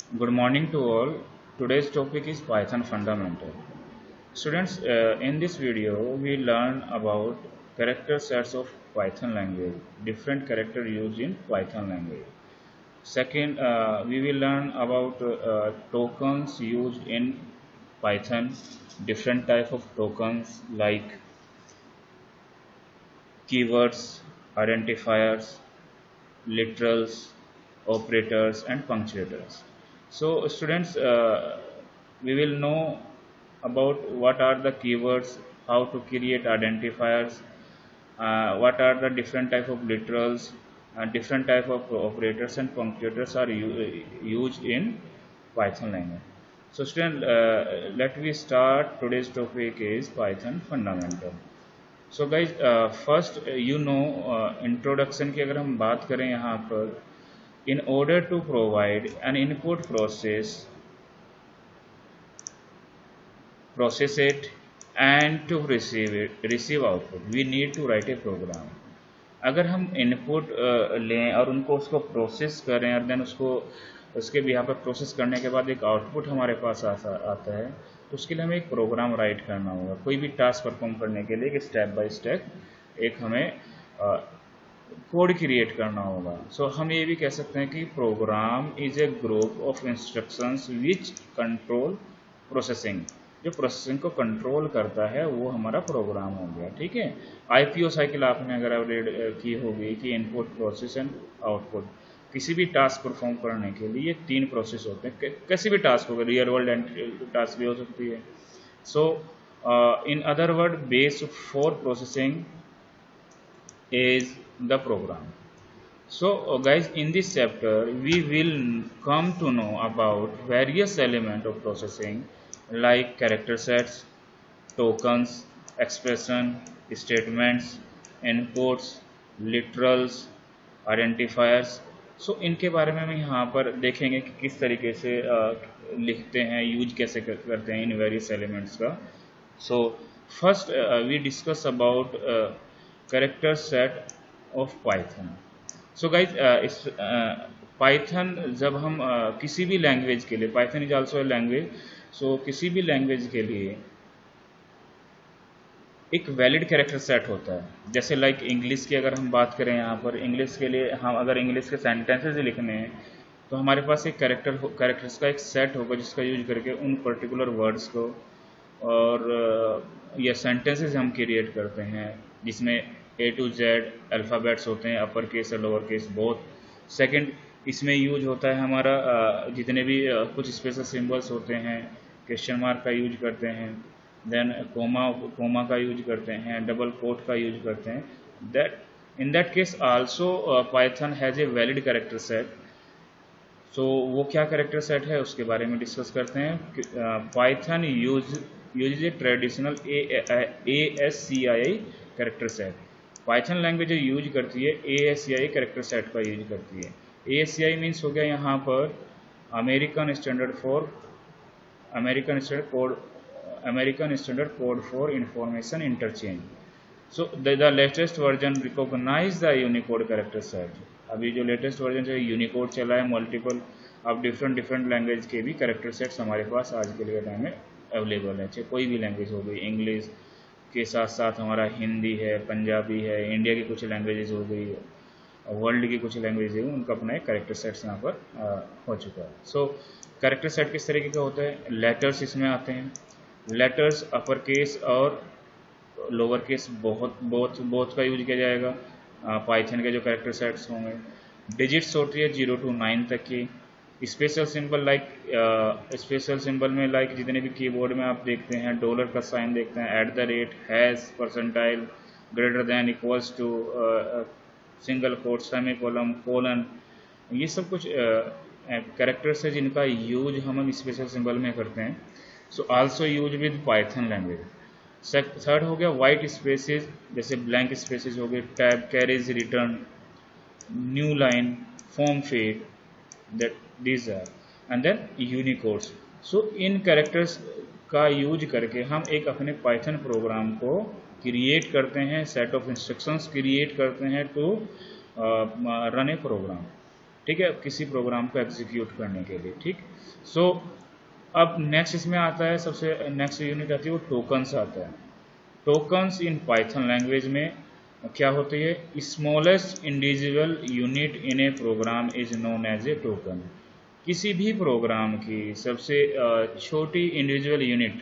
Good morning to all. Today's topic is Python fundamental. Students, in this video we learn about character sets of Python language, different character used in Python language. Second, we will learn about tokens used in Python, different type of tokens like keywords, identifiers, literals, operators, and punctuators. So, students, we will know about what are the keywords, how to create identifiers, what are the different type of literals, different type of operators and punctuators are used in Python language. So, students, let me start. Today's topic is Python fundamental. So guys first introduction की अगर हम बात करें यहाँ पर in order to provide an input process it and to receive output we need to write a program. अगर हम input लें और उनको उसको प्रोसेस करें और देन उसको उसके भी यहाँ पर प्रोसेस करने के बाद एक आउटपुट हमारे पास आता है तो उसके लिए हमें एक प्रोग्राम राइट करना होगा कोई भी टास्क परफॉर्म करने के लिए एक स्टेप बाय स्टेप एक हमें कोड क्रिएट करना होगा. सो हम ये भी कह सकते हैं कि program is a group of instructions which control processing. जो प्रोसेसिंग को कंट्रोल करता है वो हमारा प्रोग्राम हो गया. ठीक है. आईपीओ साइकिल आपने अगर रीड की होगी कि इनपुट प्रोसेस एंड आउटपुट. किसी भी टास्क परफॉर्म करने के लिए 3 प्रोसेस होते हैं. कैसी भी टास्क होगा, रियल वर्ल्ड एंड टास्क भी हो सकती है. So in other word base for processing is the program. So guys, in this chapter we will come to know about various elements of processing like character sets, tokens, expression, statements, inputs, literals, identifiers. So इनके बारे में हम यहाँ पर देखेंगे कि किस तरीके से लिखते हैं, यूज कैसे करते हैं इन वेरियस एलिमेंट्स का. So first we discuss about character set of Python. So guys, Python जब हम किसी भी लैंग्वेज के लिए, Python is also a language, so किसी भी लैंग्वेज के लिए एक वैलिड कैरेक्टर सेट होता है. जैसे लाइक इंग्लिश की अगर हम बात करें, यहाँ पर इंग्लिश के लिए हम अगर इंग्लिश के सेंटेंसेस लिखने हैं तो हमारे पास एक कैरेक्टर्स का एक सेट होगा जिसका यूज करके उन पर्टिकुलर वर्ड्स को और या सेंटेंसेस हम क्रिएट करते हैं जिसमें ए टू जेड अल्फ़ाबेट्स होते हैं, अपर केस और लोअर केस बोथ. सेकंड, इसमें यूज होता है हमारा जितने भी कुछ स्पेशल सिंबल्स होते हैं, क्वेश्चन मार्क का यूज करते हैं, देन कोमा का यूज करते हैं, डबल कोट का यूज करते हैं. That in that case also Python has a valid character set. So वो क्या कैरेक्टर सेट है उसके बारे में डिस्कस करते हैं. Python use a traditional ASCII character set. Python language जो यूज करती है ASCII कैरेक्टर सेट का यूज करती है. ASCII मीन्स हो गया यहाँ पर American standard code for information interchange. So the latest version recognise the unicode character set. अभी जो लेटेस्ट वर्जन है यूनिकोड चला है, मल्टीपल अब डिफरेंट लैंग्वेज के भी कैरेक्टर सेट्स हमारे पास आज के लिए टाइम में अवेलेबल है. चाहे कोई भी लैंग्वेज हो गई, इंग्लिश के साथ साथ हमारा हिंदी है, पंजाबी है, इंडिया की कुछ लैंग्वेजेस हो गई, वर्ल्ड की कुछ लैंग्वेज है, उनका अपना एक कैरेक्टर सेट्स यहाँ पर हो चुका है. सो कैरेक्टर सेट किस तरीके का होता है? लेटर्स इसमें आते हैं. लेटर्स अपर केस और लोअर केस बोथ का यूज किया जाएगा. पाइथन के जो कैरेक्टर सेट्स होंगे, डिजिट्स होती है 0 to 9 तक की. स्पेशल सिंबल में लाइक जितने भी कीबोर्ड में आप देखते हैं डॉलर का साइन देखते हैं, @ hash, percentile, greater than, equals to, single quote, semicolon, colon, ये सब कुछ कैरेक्टर्स है जिनका यूज हम स्पेशल सिंबल में करते हैं. So also use with Python language. Third हो गया वाइट स्पेसेस, जैसे ब्लैंक स्पेसेस हो गए, tab, carriage, return, new line, form feed, that these are and then unicodes. So in characters का यूज करके हम एक अपने पाइथन प्रोग्राम को क्रिएट करते हैं, सेट ऑफ इंस्ट्रक्शंस क्रिएट करते हैं टू रन ए प्रोग्राम. ठीक है, किसी प्रोग्राम को एग्जीक्यूट करने के लिए। ठीक, सो अब नेक्स्ट इसमें आता है, सबसे नेक्स्ट यूनिट आती है वो टोकन्स आता है। टोकन्स इन पाइथन लैंग्वेज में क्या होती है, smallest individual unit in a program is known as a token. किसी भी प्रोग्राम की सबसे छोटी इंडिविजुअल यूनिट,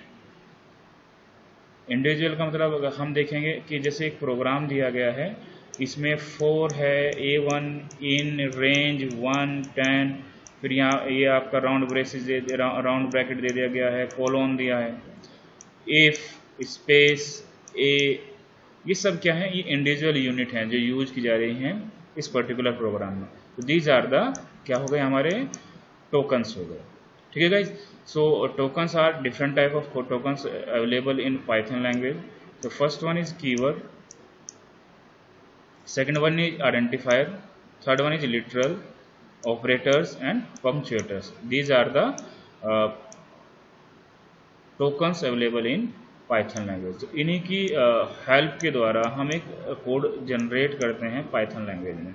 इंडिविजुअल का मतलब अगर हम देखेंगे कि जैसे एक प्रोग्राम दिया गया है, इसमें 4 है, A1 इन रेंज 1 10, फिर यहाँ ये आपका राउंड ब्रैकेट दे दिया गया है, कोलोन दिया है, इफ स्पेस ए, ये सब क्या है, ये इंडिविजुअल यूनिट हैं जो यूज की जा रही हैं इस पर्टिकुलर प्रोग्राम में। तो दीज आर द क्या हो गए हमारे टोकन्स हो गए। ठीक है guys, so tokens are different type of tokens available in Python language. तो first one is keyword, second one is identifier, third one is literal, operators and punctuators. These are the tokens available in Python language. तो इन्हीं की help के द्वारा हम एक code generate करते हैं पाइथन लैंग्वेज में।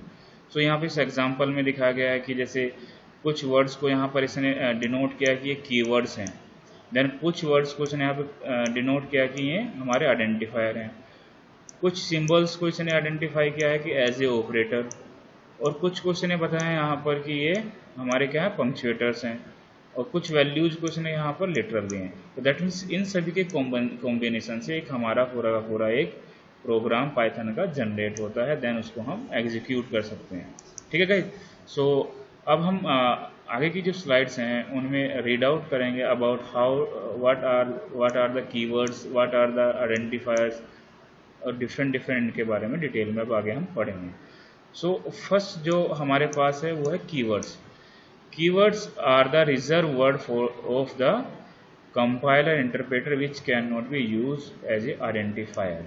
सो यहाँ पे इस एग्जांपल में दिखाया गया है कि जैसे कुछ वर्ड्स को यहाँ पर इसने डिनोट किया कि ये कीवर्ड्स हैं, देन कुछ वर्ड्स को इसने यहाँ पे डिनोट किया कि ये हमारे आइडेंटिफायर हैं, कुछ सिंबल्स को इसने आइडेंटिफाई किया है कि एज ए ऑपरेटर, और कुछ को इसने बताया यहाँ पर कि ये हमारे क्या है पंक्चुएटर्स हैं, और कुछ वैल्यूज को इसने यहाँ पर लिटरल दिए हैं। तो दैट मीन्स इन सभी के कॉम्बिनेशन से एक हमारा पूरा का पूरा एक प्रोग्राम पाइथन का जनरेट होता है, देन उसको हम एग्जीक्यूट कर सकते हैं। ठीक है गाइस, सो अब हम आगे की जो स्लाइड्स हैं उनमें रीड आउट करेंगे about how what are the keywords, what are the identifiers, और डिफरेंट इनके बारे में डिटेल में अब आगे हम पढ़ेंगे। सो फर्स्ट जो हमारे पास है वो है keywords. Keywords are the reserve word of the compiler interpreter which cannot be use as a identifier.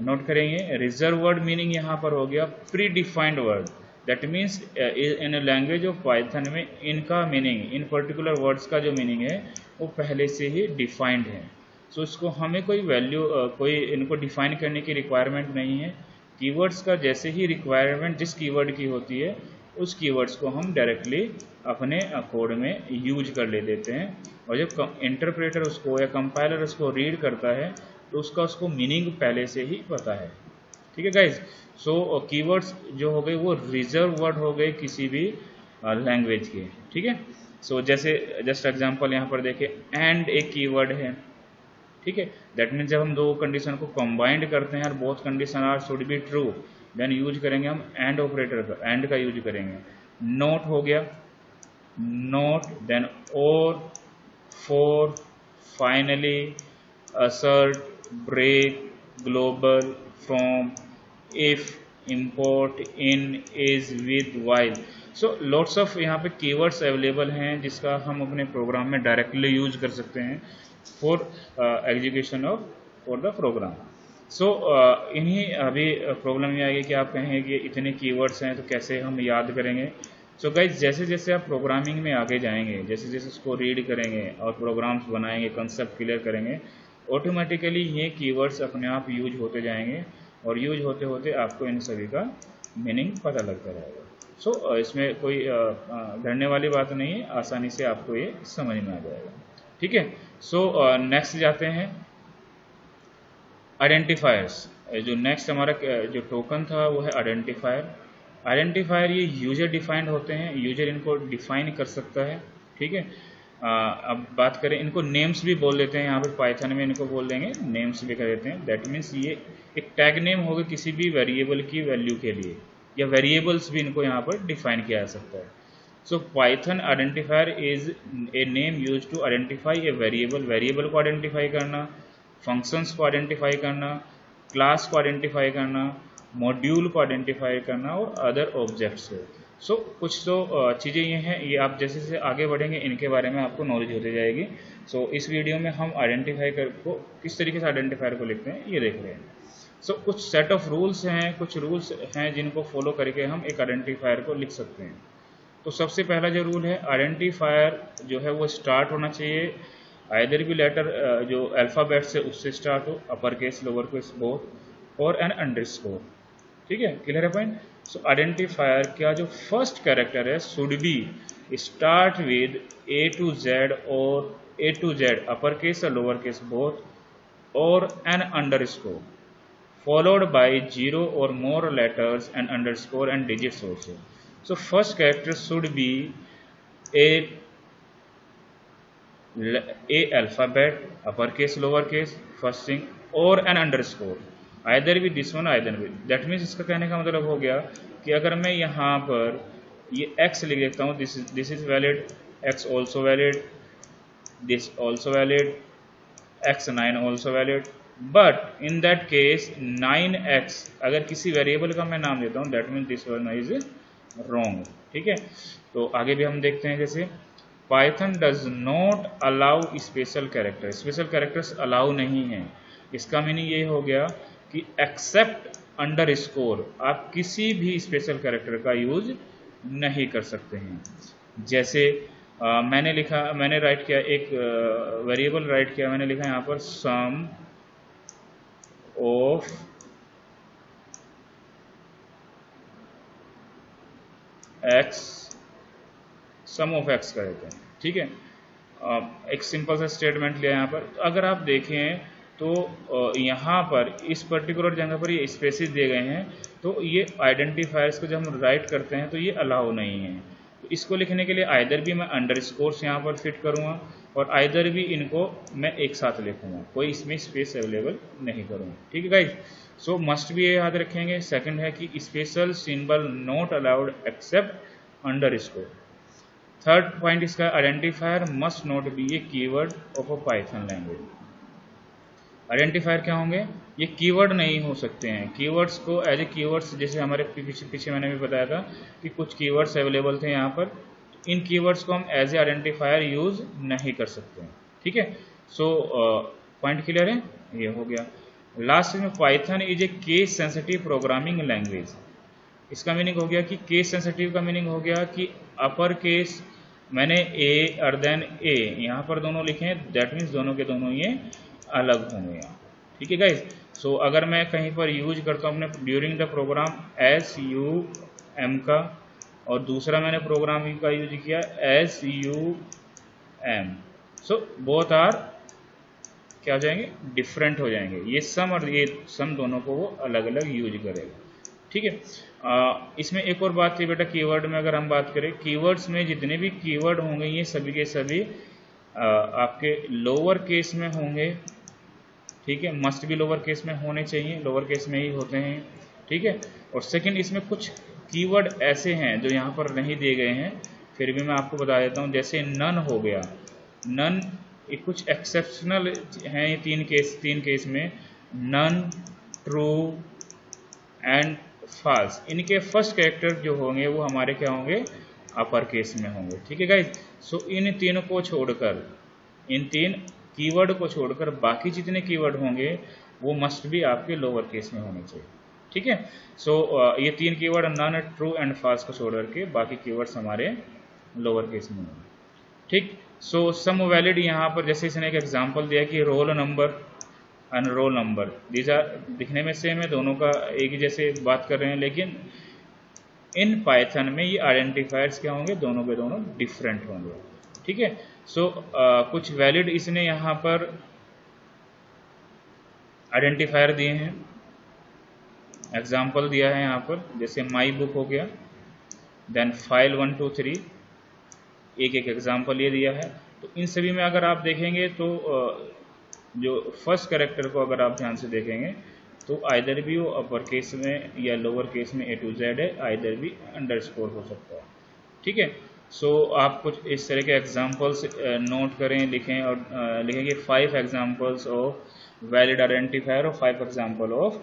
Note करेंगे, रिजर्व वर्ड मीनिंग यहाँ पर हो गया predefined word, that means in language of Python में इनका meaning, इन particular words का जो meaning है वो पहले से ही डिफाइंड है। सो इसको हमें कोई वैल्यू कोई इनको डिफाइन करने की रिक्वायरमेंट नहीं है। कीवर्ड्स का जैसे ही रिक्वायरमेंट जिस कीवर्ड की होती है उस कीवर्ड्स को हम डायरेक्टली अपने कोड में यूज कर ले देते हैं, और जब इंटरप्रेटर उसको या कंपाइलर उसको रीड करता है तो उसको मीनिंग पहले से ही पता है। ठीक है गाइज, सो कीवर्ड्स जो हो गए वो रिजर्व वर्ड हो गए किसी भी लैंग्वेज के। ठीक है, सो जैसे जस्ट एग्जांपल यहाँ पर देखें, एंड एक कीवर्ड है। ठीक है, दैट मीन्स जब हम दो कंडीशन को कंबाइंड करते हैं और both condition are should be true, then use करेंगे हम एंड ऑपरेटर का, एंड का यूज करेंगे। नोट हो गया, नोट, देन और, for, finally, assert, break, global, from, if, import, in, is, with, while. So lots of यहाँ पे कीवर्ड्स अवेलेबल हैं जिसका हम अपने प्रोग्राम में डायरेक्टली यूज कर सकते हैं for execution of for the program. So इन्हीं अभी प्रॉब्लम ये आएगी कि आप कहेंगे कि इतने कीवर्ड्स हैं तो कैसे हम याद करेंगे। सो गाइज, जैसे जैसे आप प्रोग्रामिंग में आगे जाएंगे, जैसे जैसे उसको रीड करेंगे और प्रोग्राम्स बनाएंगे, कंसेप्ट क्लियर करेंगे, ऑटोमेटिकली ये कीवर्ड्स अपने आप यूज होते जाएंगे, और यूज होते होते आपको इन सभी का मीनिंग पता लगता रहेगा। सो इसमें कोई डरने वाली बात नहीं है, आसानी से आपको ये समझ में आ जाएगा। ठीक है, सो नेक्स्ट जाते हैं आइडेंटिफायर्स। जो नेक्स्ट हमारा जो टोकन था वो है आइडेंटिफायर। आइडेंटिफायर ये यूजर डिफाइंड होते हैं, यूजर इनको डिफाइन कर सकता है। ठीक है, अब बात करें, इनको नेम्स भी बोल देते हैं, यहाँ पर पाइथन में इनको बोल देंगे नेम्स भी कर देते हैं। दैट मीन्स ये एक टैग नेम होगा किसी भी वेरिएबल की वैल्यू के लिए, या वेरिएबल्स भी इनको यहाँ पर डिफाइन किया जा सकता है। So Python identifier is a name use to identify a variable, variable को आइडेंटिफाई करना, फंक्शंस को आइडेंटिफाई करना, क्लास को आइडेंटिफाई करना, मॉड्यूल को आइडेंटिफाई करना, और अदर ऑब्जेक्ट्स को। सो कुछ तो चीज़ें ये हैं, ये आप जैसे जैसे आगे बढ़ेंगे इनके बारे में आपको नॉलेज होती जाएगी। सो इस वीडियो में हम आइडेंटिफाई को किस तरीके से आइडेंटिफायर को लिखते हैं ये देख रहे हैं। सो कुछ सेट ऑफ रूल्स हैं, कुछ रूल्स हैं जिनको फॉलो करके हम एक आइडेंटिफायर को लिख सकते हैं। तो सबसे पहला जो रूल है, आइडेंटिफायर जो है वो स्टार्ट होना चाहिए आइदर भी लेटर जो अल्फ़ाबेट से उससे स्टार्ट हो, upper case, lower case, both, और एन अंडरस्कोर। ठीक है, क्लियर है पॉइंट। सो आइडेंटिफायर का जो फर्स्ट कैरेक्टर है should be start with a to z और A to Z upper case और लोअर केस बोथ और an underscore followed by 0 or more letters and underscore and digits also. So first character should be a alphabet, uppercase, lowercase, first thing, or an underscore. Either भी this one, either भी. That means इसका कहने का मतलब हो गया कि अगर मैं यहाँ पर ये x लिख देता हूँ, this is valid, x also valid, this also valid, x9 also valid. But in that case 9x अगर किसी वेरिएबल का मैं नाम देता हूँ that mean this one is wrong. ठीक है, तो आगे भी हम देखते हैं जैसे Python does not allow special character, special characters allow नहीं है। इसका मीनिंग ये हो गया कि एक्सेप्ट अंडर स्कोर आप किसी भी स्पेशल कैरेक्टर का यूज नहीं कर सकते हैं। जैसे मैंने राइट किया एक वेरिएबल राइट किया, मैंने लिखा यहाँ पर sum of x, sum of x का देते हैं। ठीक है, एक सिंपल सा स्टेटमेंट लिया यहाँ पर। तो अगर आप देखें तो यहाँ पर इस पर्टिकुलर जगह पर ये स्पेसिस दिए गए हैं, तो ये आइडेंटिफायर्स को जब हम राइट करते हैं तो ये अलाउ नहीं है। तो इसको लिखने के लिए आइदर भी मैं अंडरस्कोर्स यहाँ पर फिट करूँगा और आइदर भी इनको मैं एक साथ लिखूंगा, कोई इसमें स्पेस अवेलेबल नहीं करूँगा। ठीक है गाइज, सो मस्ट भी ये याद रखेंगे। सेकंड है कि special symbol not allowed except underscore. Third point इसका identifier must not be a keyword of a Python language. Identifier क्या होंगे? ये कीवर्ड नहीं हो सकते हैं। कीवर्ड्स को एज ए कीवर्ड्स, जैसे हमारे पीछे मैंने भी बताया था कि कुछ कीवर्ड्स अवेलेबल थे यहाँ पर, इन कीवर्ड्स को हम एज ए आइडेंटिफायर यूज नहीं कर सकते हैं। ठीक है, सो पॉइंट क्लियर है, ये हो गया। लास्ट में Python is a case sensitive programming language. इसका मीनिंग हो गया कि केस सेंसिटिव का मीनिंग हो गया कि अपर केस मैंने ए और देन ए यहाँ पर दोनों लिखे हैं, दैट मीन्स दोनों के दोनों ये अलग होंगे यहाँ। ठीक है गाइज, सो अगर मैं कहीं पर यूज करता हूँ अपने ड्यूरिंग द प्रोग्राम SUM का और दूसरा मैंने प्रोग्राम का यूज किया SUM, सो बोथ आर क्या हो जाएंगे? डिफरेंट हो जाएंगे। ये सम और ये सम दोनों को वो अलग अलग यूज करेगा। ठीक है, इसमें एक और बात थी बेटा, कीवर्ड में अगर हम बात करें, कीवर्ड्स में जितने भी कीवर्ड होंगे ये सभी के सभी आपके लोअर केस में होंगे। ठीक है, मस्ट भी लोअर केस में होने चाहिए, लोअर केस में ही होते हैं। ठीक है, और सेकंड इसमें कुछ कीवर्ड ऐसे हैं जो यहाँ पर नहीं दिए गए हैं, फिर भी मैं आपको बता देता हूँ। जैसे नन हो गया, नन ये कुछ एक्सेप्शनल हैं, ये तीन केस में नन, ट्रू एंड फॉल्स, इनके फर्स्ट कैरेक्टर जो होंगे वो हमारे क्या होंगे? अपर केस में होंगे। ठीक है गाइज, सो इन तीनों को छोड़कर, इन तीन कीवर्ड को छोड़कर बाकी जितने कीवर्ड होंगे वो मस्ट भी आपके लोअर केस में होने चाहिए। ठीक है, सो ये तीन keyword none, true and false को छोड़ करके बाकी कीवर्ड्स हमारे लोअर केस में होंगे। ठीक, सो सम वैलिड यहाँ पर जैसे इसने एक एग्जांपल दिया कि roll number and roll number, these are दिखने में सेम है, दोनों का एक ही जैसे बात कर रहे हैं, लेकिन इन पाइथन में ये आइडेंटिफायर्स क्या होंगे? दोनों के दोनों डिफरेंट होंगे। ठीक है, सो कुछ वैलिड इसने यहाँ पर आइडेंटिफायर दिए हैं, एग्जाम्पल दिया है यहाँ पर, जैसे माई बुक हो गया, देन फाइल 1 2 3, एक एग्जाम्पल ये दिया है। तो इन सभी में अगर आप देखेंगे तो जो फर्स्ट कैरेक्टर को अगर आप ध्यान से देखेंगे तो आइदर भी वो अपर केस में या लोअर केस में A to Z है, आइदर भी अंडरस्कोर हो सकता है। ठीक है, सो आप कुछ इस तरह के एग्जांपल्स नोट करें, लिखें और लिखेंगे 5 एग्जांपल्स ऑफ वैलिड आइडेंटिफायर और 5 एग्जांपल ऑफ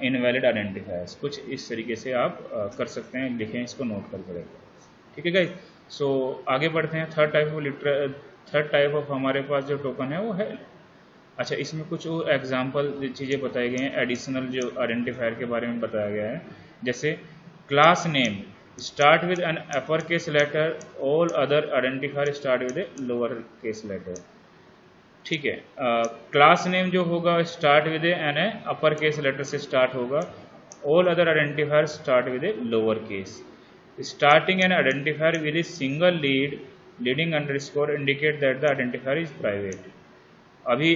इनवैलिड आइडेंटिफायर्स। कुछ इस तरीके से आप कर सकते हैं, लिखें, इसको नोट कर करें। ठीक है गाइस, सो आगे बढ़ते हैं। थर्ड टाइप ऑफ हमारे पास जो टोकन है वो है, अच्छा इसमें कुछ और एग्जाम्पल चीज़ें बताई गई हैं, एडिशनल जो आइडेंटिफायर के बारे में बताया गया है। जैसे class name start with an upper case letter, all other identifier start with a lower case letter. ठीक है, क्लास नेम जो होगा start with an upper case letter से स्टार्ट होगा, All other identifiers start with a lower case. Starting an identifier with a single leading underscore indicate that the identifier is private. अभी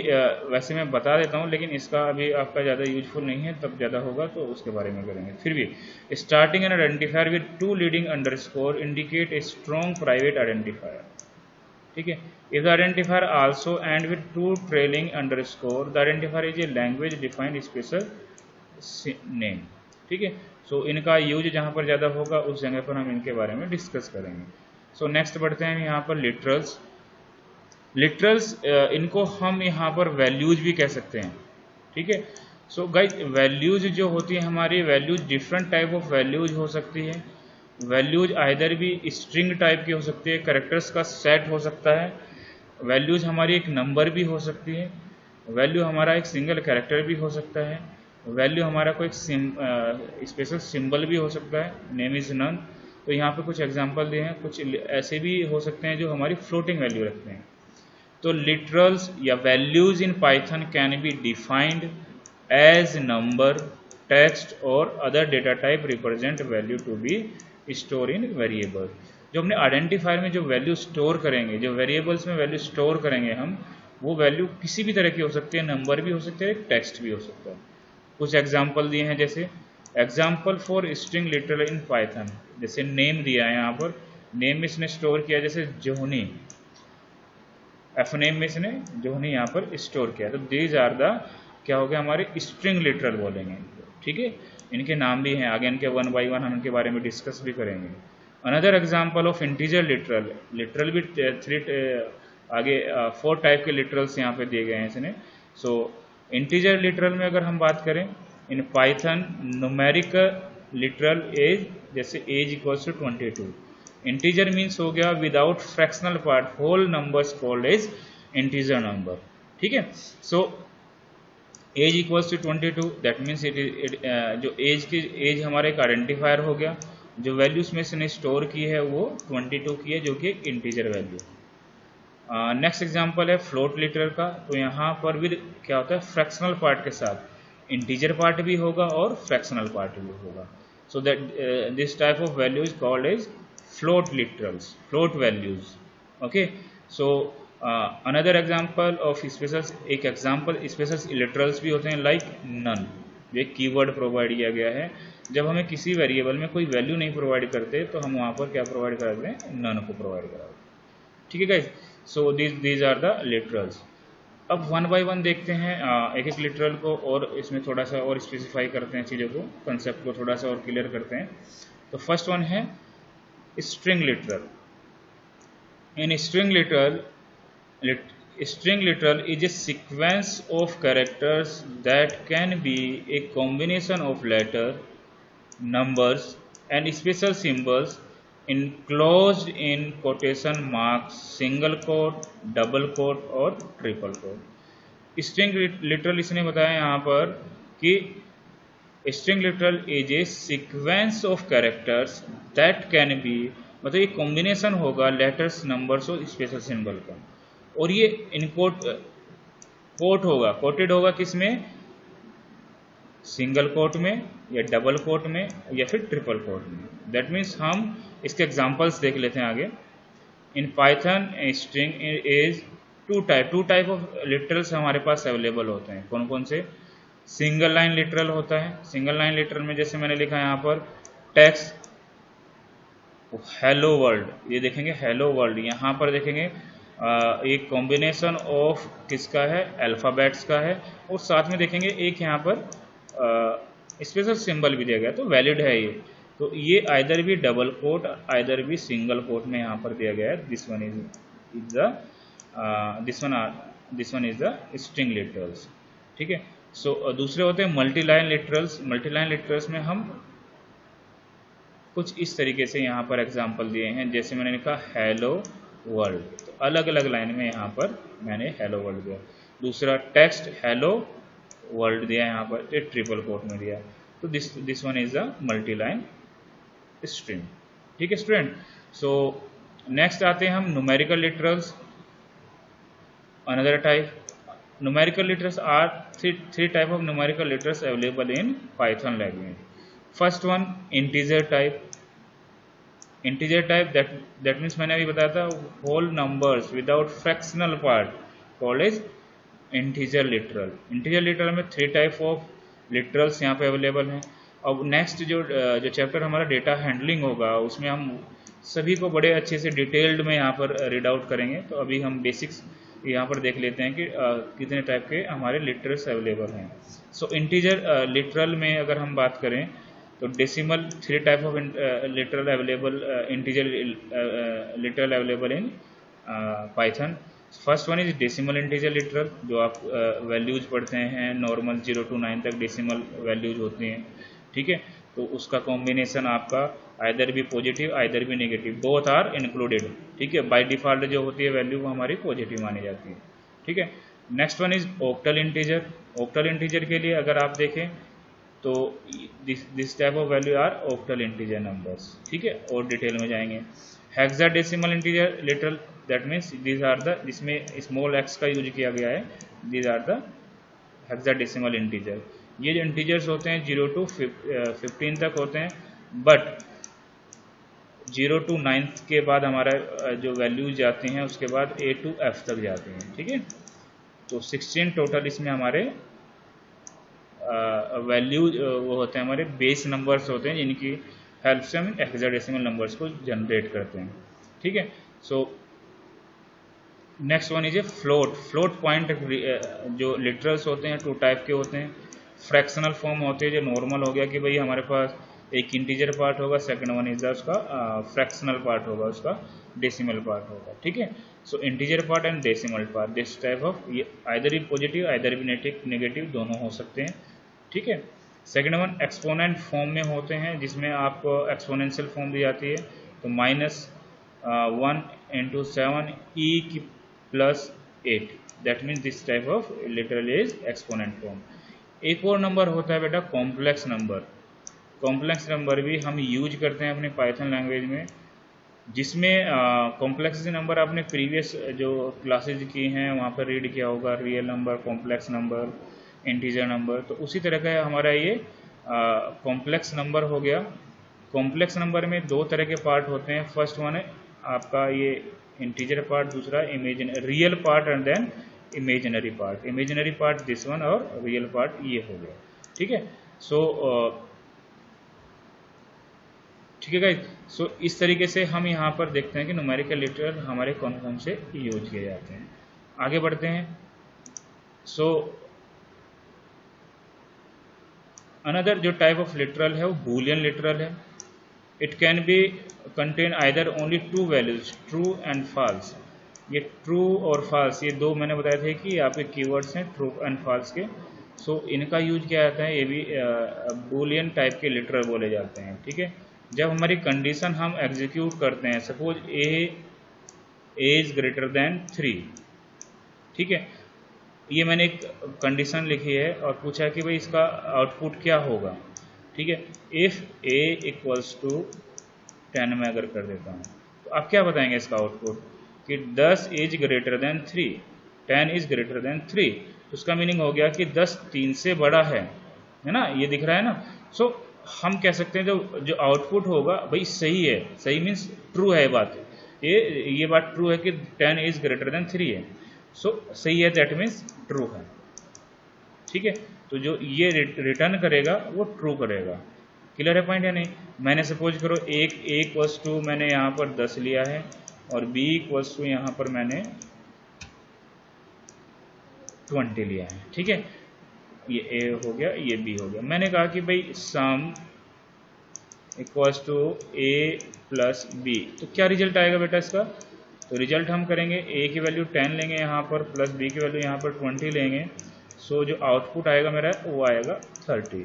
वैसे मैं बता देता हूँ, लेकिन इसका अभी आपका ज़्यादा यूजफुल नहीं है, तब ज़्यादा होगा तो उसके बारे में करेंगे। फिर भी starting N identifier with 2 leading underscore indicate a strong private identifier. ठीक है, if the identifier also and with 2 trailing underscore the identifier is a language defined special name. ठीक है, सो इनका यूज जहाँ पर ज़्यादा होगा उस जगह पर हम इनके बारे में डिस्कस करेंगे। सो नेक्स्ट बढ़ते हैं यहाँ पर लिटरल्स। लिटरल्स इनको हम यहाँ पर वैल्यूज भी कह सकते हैं। ठीक है, सो गाइस वैल्यूज जो होती है हमारी, values different type of values हो सकती है। वैल्यूज आइदर भी स्ट्रिंग टाइप की हो सकती है, कैरेक्टर्स का सेट हो सकता है। वैल्यूज हमारी एक नंबर भी हो सकती है। वैल्यू हमारा एक सिंगल कैरेक्टर भी हो सकता है। वैल्यू हमारा कोई स्पेशल सिंबल भी हो सकता है, नेम इज नन। तो यहाँ पे कुछ एग्जांपल दिए हैं, कुछ ऐसे भी हो सकते हैं जो हमारी फ्लोटिंग वैल्यू रखते हैं। तो लिटरल्स या values in Python can be defined as number, text और other data type represent value to be store in variable. जो हमने आइडेंटिफायर में जो वैल्यू स्टोर करेंगे, जो वेरिएबल्स में वैल्यू स्टोर करेंगे हम, वो वैल्यू किसी भी तरह की हो सकती है, नंबर भी हो सकते हैं, टेक्स्ट भी हो सकता है। कुछ एग्जाम्पल दिए हैं, जैसे example for string literal in Python, जैसे नेम दिया है यहाँ पर, नेम में इसने स्टोर किया जैसे जोहनी, एफ नेम में इसने जोहनी यहाँ पर स्टोर किया। तो दीज आर द क्या हो गया हमारे स्ट्रिंग लिटरल बोलेंगे। ठीक है, इनके नाम भी हैं, आगे इनके 1 बाय 1 हम इनके बारे में डिस्कस भी करेंगे। Another example of integer literal, literal भी आगे 4 टाइप के लिटरल्स यहाँ पे दिए गए हैं इसने। सो इंटीजर लिटरल में अगर हम बात करें, in Python numerical literal as, जैसे age equals to 22। Integer means हो गया without fractional part, whole numbers called as integer number. ठीक है, so age equals to 22, that means it is जो एज हमारा एक आइडेंटिफायर हो गया। जो वैल्यूज में इसने स्टोर की है वो 22 की है, जो कि एक इंटीजर वैल्यू। नेक्स्ट एग्जांपल है फ्लोट लिटरल का। तो यहाँ पर भी क्या होता है, फ्रैक्शनल पार्ट के साथ इंटीजर पार्ट भी होगा और फ्रैक्शनल पार्ट भी होगा। So that this type of value is called as float literals, float values. Okay, so another example of special, एक एग्जाम्पल स्पेशल लिटरल्स भी होते हैं लाइक नन, एक कीवर्ड प्रोवाइड किया गया है। जब हमें किसी वेरिएबल में कोई वैल्यू नहीं प्रोवाइड करते तो हम वहाँ पर क्या प्रोवाइड कराते हैं, नन को प्रोवाइड कराते हैं। ठीक है guys, so these are the literals. अब 1 बाय 1 देखते हैं एक एक लिटरल को, और इसमें थोड़ा सा और स्पेसिफाई करते हैं चीज़ों को, कंसेप्ट को थोड़ा सा और क्लियर करते हैं। तो फर्स्ट वन है string literal. In string literal is a sequence of characters that can be a combination of letter, numbers and special symbols enclosed in quotation marks, single quote, double quote और triple quote. string literal इसने बताया यहाँ पर कि string literal is a sequence of characters that can be, मतलब ये combination होगा letters, numbers और स्पेशल सिंबल का, और ये इनकोट कोट होगा, कोटेड होगा किसमें, सिंगल कोट में या डबल कोट में या फिर ट्रिपल कोट में। दैट मीन्स हम इसके एग्जांपल्स देख लेते हैं आगे। In Python string is two type of literals हमारे पास अवेलेबल होते हैं। कौन कौन से, सिंगल लाइन लिटरल होता है। सिंगल लाइन लिटरल में जैसे मैंने लिखा यहाँ पर टेक्स्ट हेलो वर्ल्ड, ये देखेंगे हेलो वर्ल्ड, यहाँ पर देखेंगे एक कॉम्बिनेशन ऑफ किसका है, अल्फ़ाबेट्स का है, और साथ में देखेंगे एक यहाँ पर स्पेशल सिंबल भी दिया गया, तो वैलिड है ये। तो ये आइदर भी डबल कोट आइदर भी सिंगल कोट में यहाँ पर दिया गया है। This one is the string literals. ठीक है, सो दूसरे होते हैं multi line literals. Multi line literals में हम कुछ इस तरीके से यहाँ पर एग्जांपल दिए हैं, जैसे मैंने लिखा हेलो वर्ल्ड, तो अलग अलग लाइन में यहाँ पर मैंने हेलो वर्ल्ड दिया। दूसरा टेक्स्ट हेलो वर्ल्ड दिया यहाँ पर, एक ट्रिपल कोट में दिया। तो this one is the multi line string. ठीक है स्टूडेंट, सो नेक्स्ट आते हैं हम numerical literals, another type. numerical letters are three type of numerical letters available in Python language. First one integer type. Integer type that means मैंने अभी बताया था whole numbers without fractional part called as integer literal. Integer literal में 3 type of literals यहाँ पे available हैं। अब next जो चैप्टर हमारा डेटा हैंडलिंग होगा उसमें हम सभी को बड़े अच्छे से डिटेल्ड में यहाँ पर रीड आउट करेंगे। तो अभी हम बेसिक्स यहाँ पर देख लेते हैं कि कितने टाइप के हमारे लिटरल्स अवेलेबल हैं। सो इंटीजर लिटरल में अगर हम बात करें तो decimal 3 type of literal available, integer literal available in Python. First one is decimal integer literal, जो आप वैल्यूज पढ़ते हैं नॉर्मल 0 to 9 तक डेसिमल वैल्यूज होती हैं, ठीक है। तो उसका कॉम्बिनेशन आपका आइदर भी पॉजिटिव आइदर भी नेगेटिव, बोथ आर इंक्लूडेड, ठीक है। बाय डिफॉल्ट जो होती है वैल्यू वो हमारी पॉजिटिव मानी जाती है, ठीक है। Next one is octal integer. Octal integer के लिए अगर आप देखें तो this type of value are octal integer numbers, ठीक है। और डिटेल में जाएंगे। Hexadecimal integer literal, that means these are the, जिसमें स्मॉल एक्स का यूज किया गया है, these are the hexadecimal integer. ये जो इंटीजर्स होते हैं 0 to 15 तक होते हैं, बट 0 to 9 के बाद हमारा जो वैल्यूज जाते हैं उसके बाद A to F तक जाते हैं, ठीक है। तो 16 टोटल इसमें हमारे वैल्यू वो होते हैं, हमारे बेस नंबर्स होते हैं जिनकी हेल्प से हम हेक्साडेसिमल नंबर्स को जनरेट करते हैं, ठीक है। So next one is a float. Float point जो लिटरल्स होते हैं 2 टाइप के होते हैं। फ्रैक्शनल फॉर्म होते हैं, जो नॉर्मल हो गया कि भाई हमारे पास एक इंटीजर पार्ट होगा, सेकंड वन इज उसका फ्रैक्शनल पार्ट होगा, उसका डेसिमल पार्ट होगा, ठीक है। So integer part and decimal part, this type of, ये आइदर भी पॉजिटिव आइदर भी नेगेटिव दोनों हो सकते हैं, ठीक है। सेकंड वन एक्सपोनेंट फॉर्म में होते हैं, जिसमें आपको एक्सपोनेंशियल फॉर्म दी जाती है, तो -1 × 7 e+8, that means this type of literal is exponent form. एक और नंबर होता है बेटा कॉम्प्लेक्स नंबर। कॉम्प्लेक्स नंबर भी हम यूज करते हैं अपने पाइथन लैंग्वेज में, जिसमें कॉम्प्लेक्स नंबर आपने प्रीवियस जो क्लासेज की हैं वहाँ पर रीड किया होगा, real number, complex number, integer number. तो उसी तरह का हमारा ये कॉम्प्लेक्स नंबर हो गया। कॉम्प्लेक्स नंबर में 2 तरह के पार्ट होते हैं। फर्स्ट वन है आपका ये इंटीजर पार्ट, दूसरा real part and then imaginary part. Imaginary part this one और रियल पार्ट ये हो गया, ठीक है। सो ठीक है गाइस। सो इस तरीके से हम यहाँ पर देखते हैं कि न्यूमेरिकल लिटरल हमारे कौन कौन से यूज किए जाते हैं। आगे बढ़ते हैं। सो अनदर जो टाइप ऑफ लिटरल है वो बूलियन लिटरल है। It can be contain either only 2 वैल्यूज, ट्रू एंड फॉल्स। ये ट्रू और फॉल्स, ये 2 मैंने बताए थे कि आपके कीवर्ड्स हैं ट्रू एंड फॉल्स के। सो इनका यूज किया जाता है, ये भी बूलियन टाइप के लिटरल बोले जाते हैं, ठीक है। जब हमारी कंडीशन हम एग्जीक्यूट करते हैं, suppose A is greater then 3, ठीक है। ये मैंने एक कंडीशन लिखी है और पूछा कि भाई इसका आउटपुट क्या होगा, ठीक है। इफ़ ए = 10 में अगर कर देता हूँ तो आप क्या बताएंगे इसका आउटपुट कि 10 is greater then 3, 10 is greater then 3। तो उसका मीनिंग हो गया कि 10 3 से बड़ा है ना, ये दिख रहा है ना। सो हम कह सकते हैं जो आउटपुट होगा भाई सही है, सही मीन्स ट्रू है बात, ये बात ट्रू है कि 10 इज ग्रेटर देन 3 है। सो सही है, दैट मीन्स ट्रू है, ठीक है। तो जो ये रिटर्न करेगा वो ट्रू करेगा। क्लियर है पॉइंट या नहीं। मैंने सपोज करो A मैंने यहाँ पर 10 लिया है और B यहाँ पर मैंने 20 लिया है, ठीक है। ये A हो गया, ये B हो गया। मैंने कहा कि भाई सम = A + B, तो क्या रिजल्ट आएगा बेटा इसका। तो रिजल्ट हम करेंगे A की वैल्यू 10 लेंगे यहाँ पर, प्लस B की वैल्यू यहाँ पर 20 लेंगे। सो जो आउटपुट आएगा मेरा वो आएगा 30।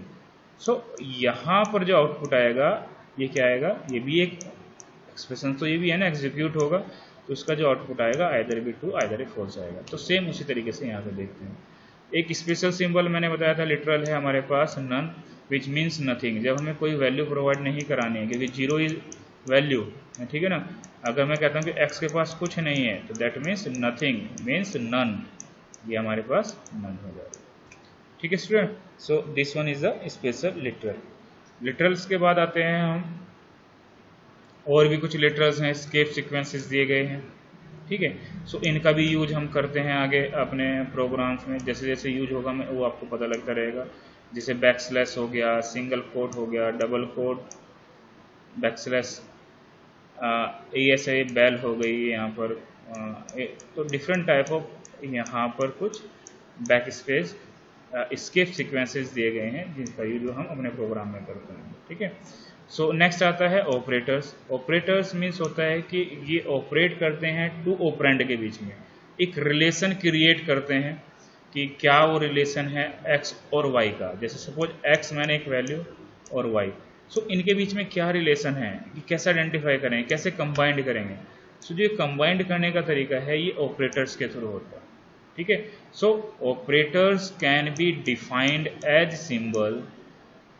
सो यहाँ पर जो आउटपुट आएगा ये क्या आएगा, ये भी एक एक्सप्रेशन, तो ये भी है ना, एग्जीक्यूट होगा। तो इसका जो आउटपुट आएगा आइदर भी ट्रू आइदर फॉल्स आएगा। तो सेम उसी तरीके से यहाँ पे देखते हैं। एक स्पेशल सिंबल मैंने बताया था लिटरल है हमारे पास नन, विच मीन्स नथिंग। जब हमें कोई वैल्यू प्रोवाइड नहीं करानी है, क्योंकि 0 इज वैल्यू, ठीक है ना। अगर मैं कहता हूँ कि x के पास कुछ नहीं है तो that means nothing means none, ये हमारे पास नन हो जाएगा, ठीक है student. So this one is the special literal. Literals के बाद आते हैं हम, और भी कुछ लिटरल्स हैं, एस्केप सीक्वेंसेस दिए गए हैं, ठीक है। सो इनका भी यूज हम करते हैं आगे अपने प्रोग्राम्स में, जैसे जैसे यूज होगा मैं वो आपको पता लगता रहेगा। जैसे बैकस्लैश हो गया, सिंगल कोट हो गया, double quote, backslash, ASA bell हो गई यहाँ पर, तो डिफरेंट टाइप ऑफ यहाँ पर कुछ बैक स्पेस एस्केप सीक्वेंसेस दिए गए हैं जिनका यूज हम अपने प्रोग्राम में करते हैं, ठीक है। सो नेक्स्ट आता है ऑपरेटर्स। ऑपरेटर्स मीन्स होता है कि ये ऑपरेट करते हैं टू ऑपरेंड के बीच में, एक रिलेशन क्रिएट करते हैं कि क्या वो रिलेशन है x और y का। जैसे सपोज x मैंने एक वैल्यू और y, सो इनके बीच में क्या रिलेशन है, कि कैसे आइडेंटिफाई करेंगे, कैसे कंबाइंड करेंगे। सो जो कंबाइंड करने का तरीका है ये ऑपरेटर्स के थ्रू होता है, ठीक है। So operators can be defined as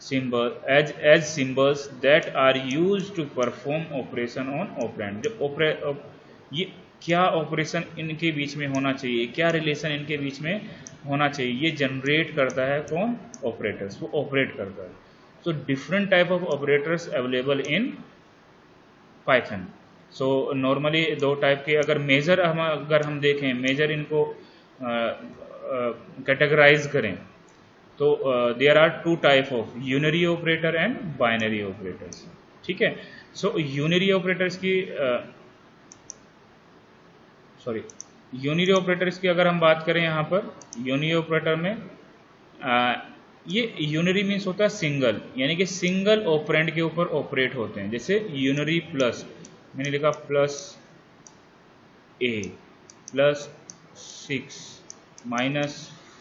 symbols that are used to perform operation on operand। जो ये क्या ऑपरेशन इनके बीच में होना चाहिए, क्या रिलेशन इनके बीच में होना चाहिए, ये जनरेट करता है कौन, ऑपरेटर्स, वो ऑपरेट करता है। So different type of operators available in Python. So normally दो टाइप के, अगर हम देखें मेजर इनको कैटेगराइज करें तो there are two type of unary operator and binary operators, ठीक है। सो यूनरी ऑपरेटर्स की अगर हम बात करें यहाँ पर, यूनरी ऑपरेटर में ये यूनरी मीन्स होता है सिंगल, यानी कि सिंगल ऑपरेंड के ऊपर ऑपरेट होते हैं। जैसे यूनरी प्लस, मैंने लिखा प्लस a प्लस 6 माइनस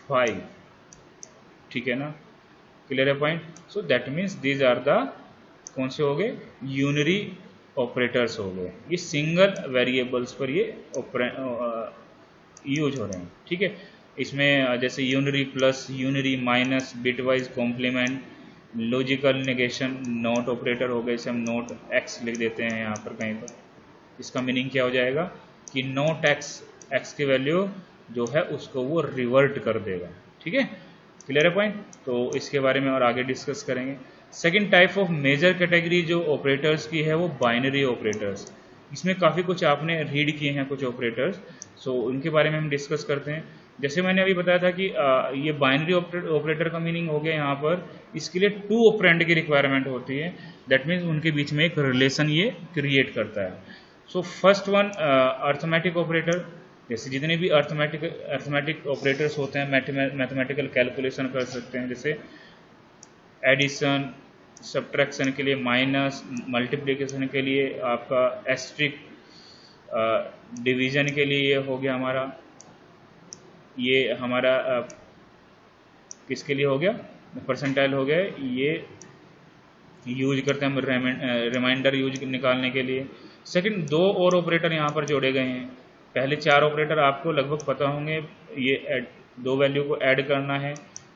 5, ठीक है ना, क्लियर है point. So that means these are the कौन से हो गए, यूनरी ऑपरेटर्स हो गए, ये सिंगल वेरिएबल्स पर ये यूज हो रहे हैं, ठीक है। इसमें जैसे unary plus, unary minus, bitwise complement, logical negation, not operator हो गए, इसे हम नॉट एक्स लिख देते हैं यहाँ पर कहीं पर। इसका मीनिंग क्या हो जाएगा कि नॉट एक्स की वैल्यू जो है उसको वो रिवर्ट कर देगा, ठीक है, क्लियर है पॉइंट। तो इसके बारे में और आगे डिस्कस करेंगे। Second type of major category जो ऑपरेटर्स की है वो बाइनरी ऑपरेटर्स। इसमें काफ़ी कुछ आपने रीड किए हैं कुछ ऑपरेटर्स, सो उनके बारे में हम डिस्कस करते हैं। जैसे मैंने अभी बताया था कि ये बाइनरी ऑपरेटर का मीनिंग हो गया यहाँ पर, इसके लिए टू ऑपरेंड की रिक्वायरमेंट होती है, दैट मीन्स उनके बीच में एक रिलेशन ये क्रिएट करता है। So first one arithmetic operator. जैसे जितने भी अर्थमेटिक ऑपरेटर्स होते हैं, मैथमेटिकल कैलकुलेशन कर सकते हैं, जैसे एडिशन, सब्ट्रैक्शन के लिए माइनस, मल्टीप्लिकेशन के लिए आपका एस्ट्रिक, डिवीजन के लिए ये हो गया हमारा, ये हमारा किसके लिए हो गया, परसेंटाइल हो गया, ये यूज करते हैं हम रिमाइंडर यूज निकालने के लिए। सेकंड, दो और ऑपरेटर यहाँ पर जोड़े गए हैं। पहले चार ऑपरेटर आपको लगभग पता होंगे, ये दो वैल्यू को ऐड करना है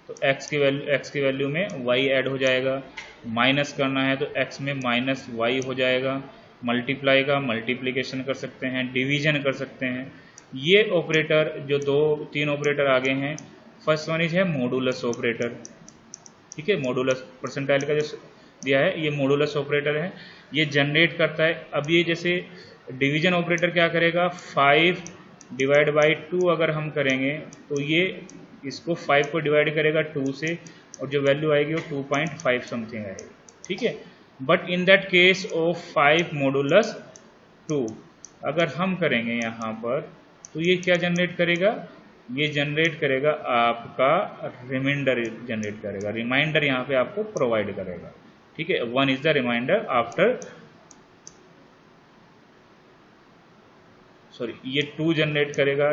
तो x की वैल्यू में y ऐड हो जाएगा, माइनस करना है तो x में माइनस y हो जाएगा, मल्टीप्लाई का मल्टीप्लिकेशन कर सकते हैं, डिवीजन कर सकते हैं। ये ऑपरेटर जो तीन ऑपरेटर आगे हैं, फर्स्ट वन इज है मॉडुलस ऑपरेटर, ठीक है, मॉडुलस परसेंटाइल का जो दिया है ये मॉडुलस ऑपरेटर है, ये जनरेट करता है। अब ये जैसे डिवीजन ऑपरेटर क्या करेगा, 5 डिवाइड बाई 2 अगर हम करेंगे तो ये इसको 5 को डिवाइड करेगा 2 से, और जो वैल्यू आएगी वो 2.5 समथिंग आएगी, ठीक है। But in that case of 5 modulus 2 अगर हम करेंगे यहाँ पर तो ये क्या जनरेट करेगा, ये जनरेट करेगा आपका रिमाइंडर जनरेट करेगा, रिमाइंडर यहाँ पे आपको प्रोवाइड करेगा, ठीक है। 1 is the remainder after, sorry ये 2 जनरेट करेगा,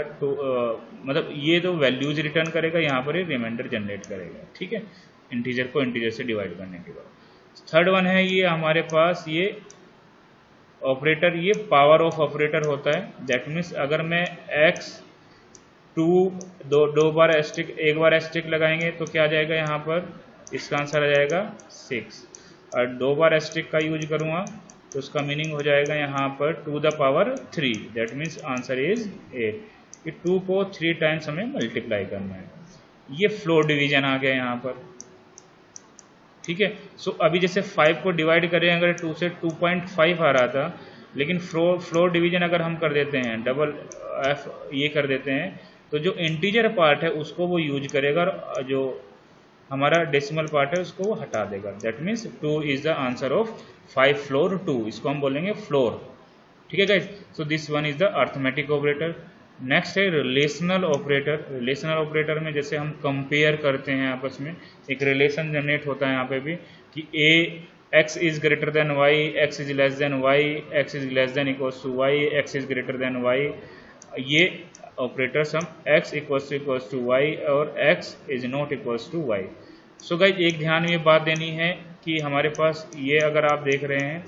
मतलब ये तो वैल्यूज रिटर्न करेगा, यहाँ पर ये रिमाइंडर जनरेट करेगा, ठीक है, इंटीजर को इंटीजर से डिवाइड करने के बाद। थर्ड वन है ये हमारे पास ये ऑपरेटर, ये पावर ऑफ ऑपरेटर होता है। दैट मीन्स अगर मैं x 2 दो बार एस्ट्रिक, एक बार एस्ट्रिक लगाएंगे तो क्या आ जाएगा यहाँ पर, इसका आंसर आ जाएगा 6, और 2 बार एस्ट्रिक का यूज करूँगा तो उसका मीनिंग हो जाएगा यहाँ पर 2 the power 3, that means answer is 8। कि 2 को 3 टाइम्स हमें मल्टीप्लाई करना है। ये फ्लोर डिवीजन आ गया यहाँ पर, ठीक है। सो अभी जैसे 5 को डिवाइड करें अगर 2 से 2.5 आ रहा था, लेकिन फ्लोर डिवीजन अगर हम कर देते हैं डबल एफ ये कर देते हैं, तो जो इंटीजर पार्ट है उसको वो यूज करेगा और जो हमारा डेसिमल पार्ट है उसको वो हटा देगा। That means 2 is the answer of 5 floor 2, इसको हम बोलेंगे फ्लोर। ठीक है guys, so this one is the arithmetic operator. Next है रिलेशनल ऑपरेटर। रिलेशनल ऑपरेटर में जैसे हम कंपेयर करते हैं आपस में, एक रिलेशन जनरेट होता है यहाँ पे भी कि x is greater than y, x is less than y, x is less than equals to y, x is greater than y. ये ऑपरेटर्स हम एक्स इक्वल्स टू वाई और x is not equals to y. So guys एक ध्यान में ये बात देनी है कि हमारे पास ये अगर आप देख रहे हैं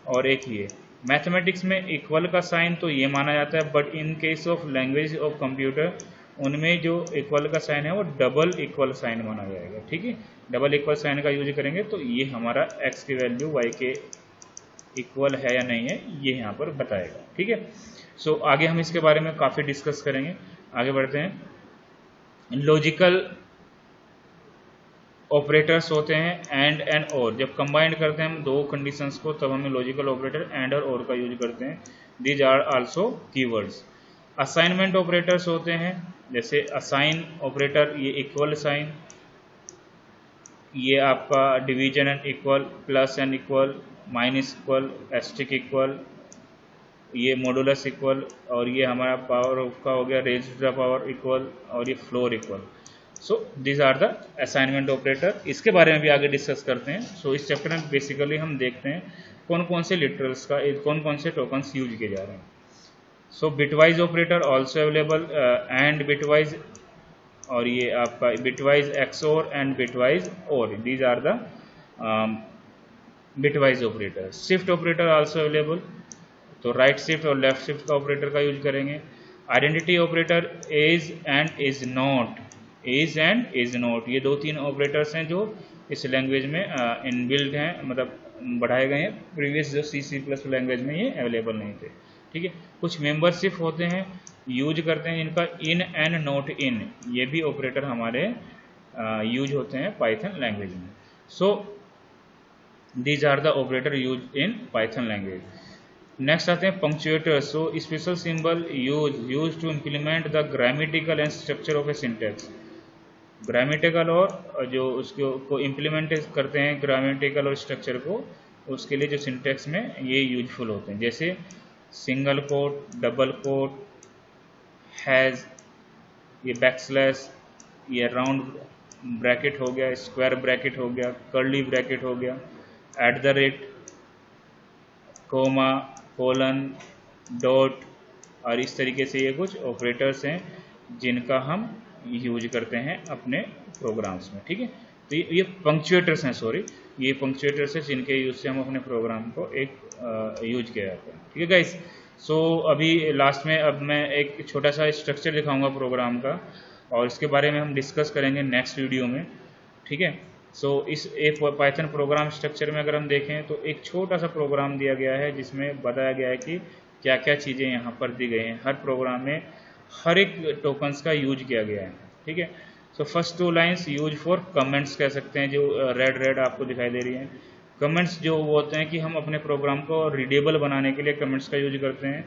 और एक ये मैथमेटिक्स में इक्वल का साइन तो ये माना जाता है, but in case of language of computer उनमें जो इक्वल का साइन है वो डबल इक्वल साइन माना जाएगा। ठीक है, डबल इक्वल साइन का यूज करेंगे तो ये हमारा एक्स की वैल्यू वाई के इक्वल है या नहीं है ये यहाँ पर बताएगा। ठीक है, सो आगे हम इसके बारे में काफ़ी डिस्कस करेंगे। आगे बढ़ते हैं। लॉजिकल ऑपरेटर्स होते हैं एंड और, जब कंबाइंड करते हैं हम दो कंडीशंस को तब हमें लॉजिकल ऑपरेटर एंड और का यूज करते हैं। These are also keywords. Assignment operators होते हैं, जैसे असाइन ऑपरेटर ये इक्वल साइन, ये आपका division and equal, plus and equal, minus equal, asterisk equal, ये मॉडुलस इक्वल, और ये हमारा पावर का हो गया raise to the power equal, और ये floor equal. So this are the assignment operator. इसके बारे में भी आगे डिस्कस करते हैं। सो इस चैप्टर में बेसिकली हम देखते हैं कौन कौन से लिटरल्स का कौन कौन से टोकन्स यूज किए जा रहे हैं। So bitwise operator also available and bitwise, और ये आपका bitwise XOR and bitwise or, these are the bitwise operator. Shift operator also available, तो राइट शिफ्ट और लेफ्ट शिफ्ट का ऑपरेटर का यूज करेंगे। Identity operator is and is not, is and is not, ये दो तीन ऑपरेटर्स हैं जो इस लैंग्वेज में इनबिल्ट हैं, मतलब बढ़ाए गए हैं। प्रीवियस जो C++ लैंग्वेज में ये अवेलेबल नहीं थे। ठीक है, कुछ मेंबरशिप होते हैं यूज करते हैं इनका इन एंड नॉट इन, ये भी ऑपरेटर हमारे यूज होते हैं पाइथन लैंग्वेज में। So these are the operator use in Python language. Next आते हैं punctuators. So special symbol use to implement the grammatical and structure of a syntax. Grammatical और जो उसको को इम्प्लीमेंट करते हैं ग्रामेटिकल और स्ट्रक्चर को, उसके लिए जो सिंटेक्स में ये यूजफुल होते हैं, जैसे single quote, double quote, hash, ये बैकस्लैश, ये राउंड ब्रैकेट हो गया, स्क्वायर ब्रैकेट हो गया, कर्ली ब्रैकेट हो गया, at the rate, comma, colon, dot, और इस तरीके से ये कुछ ऑपरेटर्स हैं जिनका हम यूज करते हैं अपने प्रोग्राम्स में। ठीक है, तो ये पंक्चुएटर्स हैं, सॉरी ये पंक्चुएटर्स हैं जिनके यूज से हम अपने प्रोग्राम को एक यूज किया जाता है। ठीक है गाइस, सो अभी लास्ट में अब मैं एक छोटा सा स्ट्रक्चर दिखाऊंगा प्रोग्राम का, और इसके बारे में हम डिस्कस करेंगे नेक्स्ट वीडियो में। ठीक है, सो इस एक पाइथन प्रोग्राम स्ट्रक्चर में अगर हम देखें तो एक छोटा सा प्रोग्राम दिया गया है जिसमें बताया गया है कि क्या क्या चीज़ें यहाँ पर दी गई हैं। हर प्रोग्राम में हर एक टोकन्स का यूज किया गया है। ठीक है, so first 2 lines use for comments कह सकते हैं, जो रेड आपको दिखाई दे रही हैं। कमेंट्स जो वो होते हैं कि हम अपने प्रोग्राम को रीडेबल बनाने के लिए कमेंट्स का यूज करते हैं।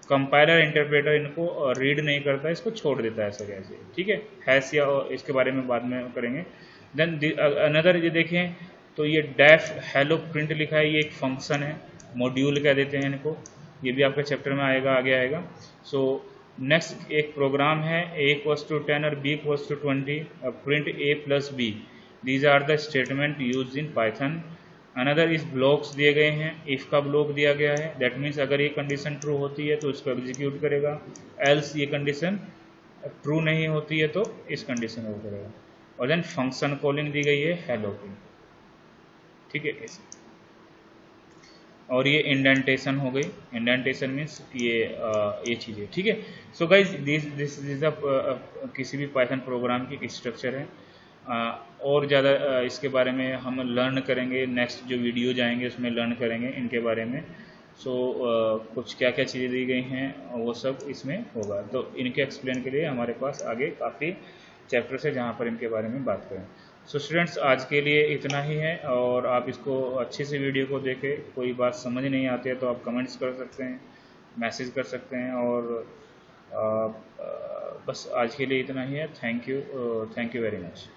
कंपाइलर इंटरप्रेटर इनको रीड नहीं करता है, इसको छोड़ देता है ऐसा कैसे। ठीक है, हैश या इसके बारे में बाद में करेंगे। देन अनदर ये देखें तो ये डेफ हेलो प्रिंट लिखा है, ये एक फंक्शन है, मॉड्यूल कह देते हैं इनको, ये भी आपके चैप्टर में आएगा, आगे आएगा। सो नेक्स्ट एक प्रोग्राम है a=10 और b=20, print a + b, these are the statement use in Python. Another इस ब्लॉक्स दिए गए हैं, इफ का ब्लॉक दिया गया है, दैट मीन्स अगर ये कंडीशन ट्रू होती है तो इसको एग्जीक्यूट करेगा, एल्स ये कंडीशन ट्रू नहीं होती है तो इस कंडीशन को करेगा। और देन फंक्शन कॉलिंग दी गई है हेलो की। ठीक है, ऐसे। और ये इंडेंटेशन हो गई, इंडेंटेशन मीन्स ये चीज़ें। ठीक है, so guys this is the किसी भी पाइथन प्रोग्राम की स्ट्रक्चर है। और ज़्यादा इसके बारे में हम लर्न करेंगे, नेक्स्ट जो वीडियो जाएंगे उसमें लर्न करेंगे इनके बारे में। सो कुछ क्या क्या चीज़ें दी गई हैं वो सब इसमें होगा, तो इनके एक्सप्लेन के लिए हमारे पास आगे काफ़ी चैप्टर्स है जहाँ पर इनके बारे में बात करें। सो स्टूडेंट्स, आज के लिए इतना ही है, और आप इसको अच्छे से वीडियो को देखें। कोई बात समझ नहीं आती है तो आप कमेंट्स कर सकते हैं, मैसेज कर सकते हैं, और बस आज के लिए इतना ही है। Thank you very much.